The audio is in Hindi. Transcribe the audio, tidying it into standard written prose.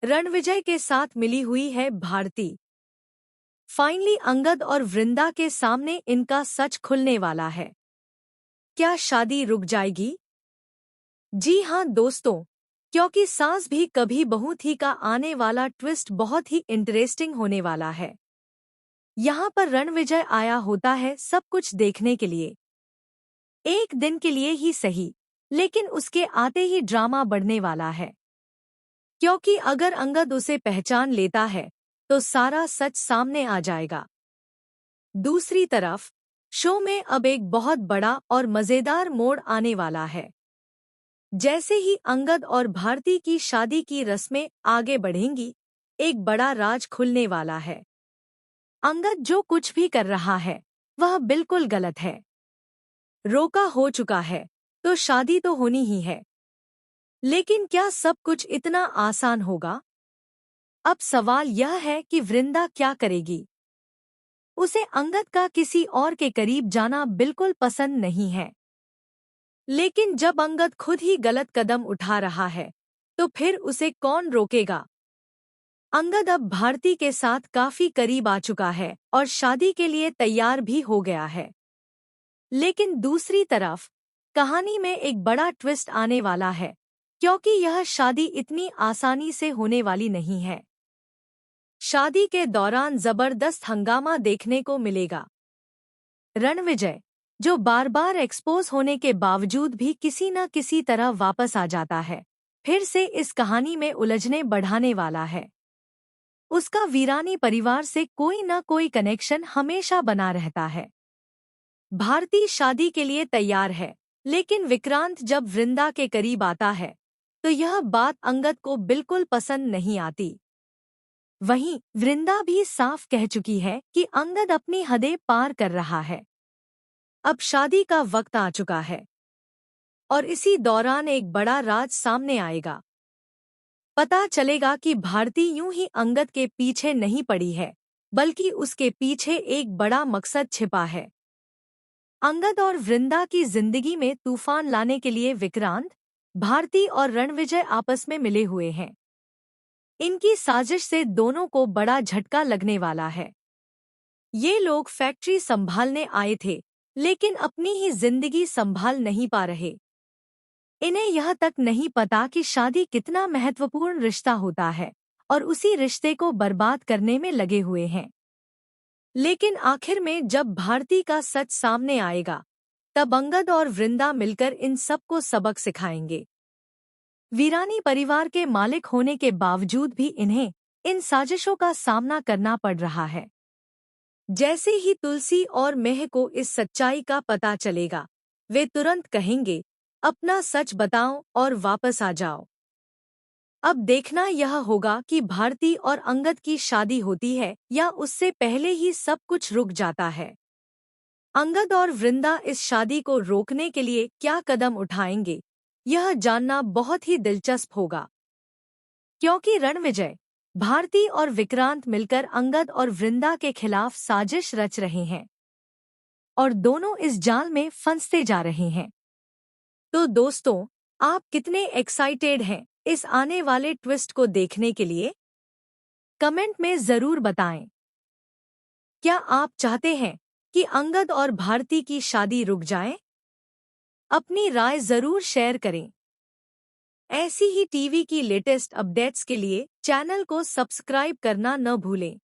रणविजय के साथ मिली हुई है भारती। फाइनली अंगद और वृंदा के सामने इनका सच खुलने वाला है। क्या शादी रुक जाएगी? जी हाँ दोस्तों, क्योंकि सास भी कभी बहू थी का आने वाला ट्विस्ट बहुत ही इंटरेस्टिंग होने वाला है। यहाँ पर रणविजय आया होता है सब कुछ देखने के लिए। एक दिन के लिए ही सही, लेकिन उसके आते ही ड्रामा बढ़ने वाला है। क्योंकि अगर अंगद उसे पहचान लेता है तो सारा सच सामने आ जाएगा। दूसरी तरफ शो में अब एक बहुत बड़ा और मजेदार मोड़ आने वाला है। जैसे ही अंगद और भारती की शादी की रस्में आगे बढ़ेंगी, एक बड़ा राज खुलने वाला है। अंगद जो कुछ भी कर रहा है वह बिल्कुल गलत है। रोका हो चुका है तो शादी तो होनी ही है। लेकिन क्या सब कुछ इतना आसान होगा? अब सवाल यह है कि वृंदा क्या करेगी। उसे अंगद का किसी और के करीब जाना बिल्कुल पसंद नहीं है। लेकिन जब अंगद खुद ही गलत कदम उठा रहा है तो फिर उसे कौन रोकेगा? अंगद अब भारती के साथ काफी करीब आ चुका है और शादी के लिए तैयार भी हो गया है। लेकिन दूसरी तरफ कहानी में एक बड़ा ट्विस्ट आने वाला है, क्योंकि यह शादी इतनी आसानी से होने वाली नहीं है। शादी के दौरान जबरदस्त हंगामा देखने को मिलेगा। रणविजय, जो बार बार एक्सपोज होने के बावजूद भी किसी न किसी तरह वापस आ जाता है, फिर से इस कहानी में उलझने बढ़ाने वाला है। उसका वीरानी परिवार से कोई न कोई कनेक्शन हमेशा बना रहता है। भारती शादी के लिए तैयार है, लेकिन विक्रांत जब वृंदा के करीब आता है तो यह बात अंगद को बिल्कुल पसंद नहीं आती। वहीं वृंदा भी साफ कह चुकी है कि अंगद अपनी हदें पार कर रहा है। अब शादी का वक्त आ चुका है और इसी दौरान एक बड़ा राज सामने आएगा। पता चलेगा कि भारती यूं ही अंगद के पीछे नहीं पड़ी है, बल्कि उसके पीछे एक बड़ा मकसद छिपा है। अंगद और वृंदा की जिंदगी में तूफान लाने के लिए विक्रांत, भारती और रणविजय आपस में मिले हुए हैं। इनकी साजिश से दोनों को बड़ा झटका लगने वाला है। ये लोग फैक्ट्री संभालने आए थे, लेकिन अपनी ही जिंदगी संभाल नहीं पा रहे। इन्हें यह तक नहीं पता कि शादी कितना महत्वपूर्ण रिश्ता होता है और उसी रिश्ते को बर्बाद करने में लगे हुए हैं। लेकिन आखिर में जब भारती का सच सामने आएगा, तब अंगद और वृंदा मिलकर इन सबको सबक सिखाएंगे। वीरानी परिवार के मालिक होने के बावजूद भी इन्हें इन साजिशों का सामना करना पड़ रहा है। जैसे ही तुलसी और मेह को इस सच्चाई का पता चलेगा, वे तुरंत कहेंगे, अपना सच बताओ और वापस आ जाओ। अब देखना यह होगा कि भारती और अंगद की शादी होती है या उससे पहले ही सब कुछ रुक जाता है। अंगद और वृंदा इस शादी को रोकने के लिए क्या कदम उठाएंगे, यह जानना बहुत ही दिलचस्प होगा। क्योंकि रणविजय, भारती और विक्रांत मिलकर अंगद और वृंदा के खिलाफ साजिश रच रहे हैं और दोनों इस जाल में फंसते जा रहे हैं। तो दोस्तों, आप कितने एक्साइटेड हैं इस आने वाले ट्विस्ट को देखने के लिए? कमेंट में जरूर बताएं। क्या आप चाहते हैं कि अंगद और भारती की शादी रुक जाए? अपनी राय जरूर शेयर करें। ऐसी ही टीवी की लेटेस्ट अपडेट्स के लिए चैनल को सब्सक्राइब करना न भूलें।